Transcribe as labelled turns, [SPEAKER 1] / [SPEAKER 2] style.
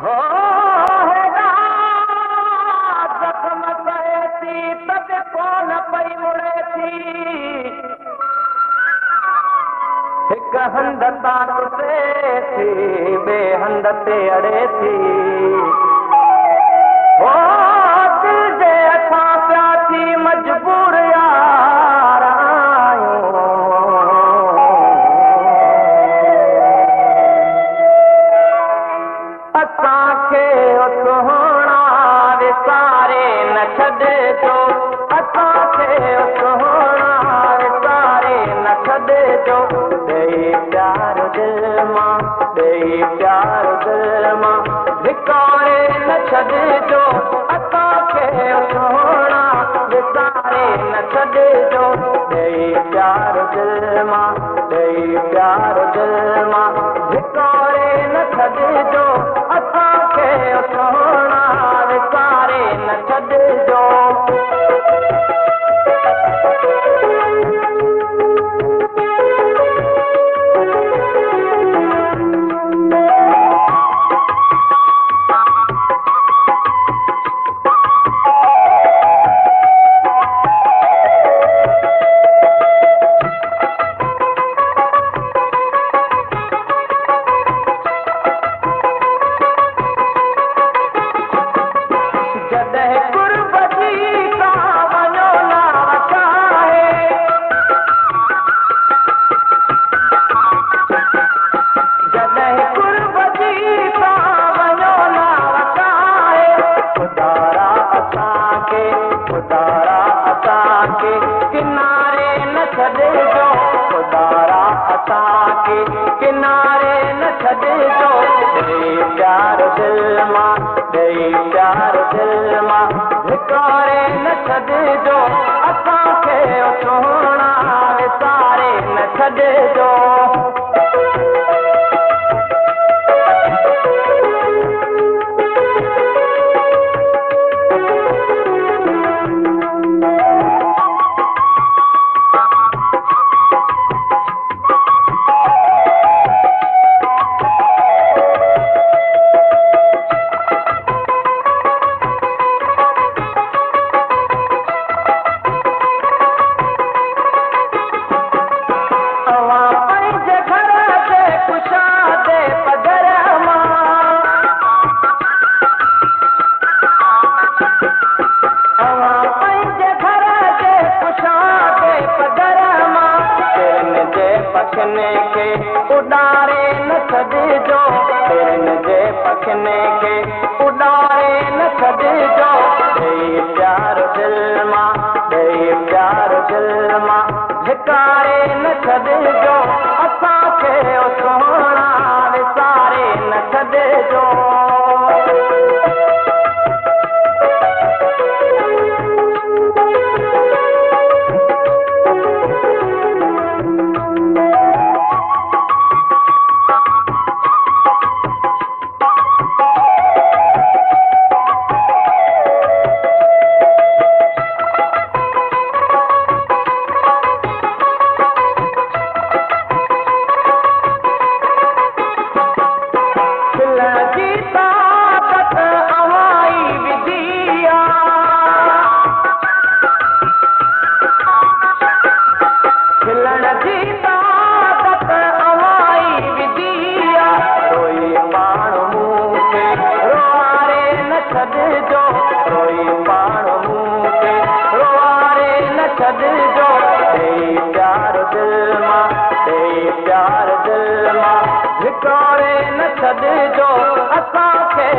[SPEAKER 1] हो हेॾा ज़ख़्म पए थी तॾहिं कोन पई मुड़े थी हिकु हंध तां टुटे थी ॿिए हंध ते अड़े थी हो दिल जे असां पिया थी मजबूर यार आहियूं असांखे सुहिणा विसारे न छॾिजो असांखे सुहिणा विसारे न छॾिजो ॾेई प्यार दिल मां ॾेई प्यार दिल मां विसारे न छॾिजो असांखे सुहिणा विसारे न छॾिजो ॾेई प्यार दिल मां ॾेई प्यार दिल मां विसारे न छॾिजो असांखे सुहिणा विसारे न छॾिजो किनारे न छॾिजो ख़ुदारा असांखे किनारे न छॾिजो ॾेई प्यार दिल मां ॾेई प्यार दिल मां विसारे न छॾिजो असांखे सुहिणा विसारे न छॾिजो पखने के उॾारे न छॾिजो हिरन जे पखने के उॾारे न छॾिजो ॾेई प्यार दिल मां ॾेई प्यार दिल मां धिकारे न छॾिजो असांखे सुहिणा विसारे न छॾिजो छॾिजो ॾेई प्यार दिल मां ॾेई प्यार दिल मां विसारे न छॾिजो असांखे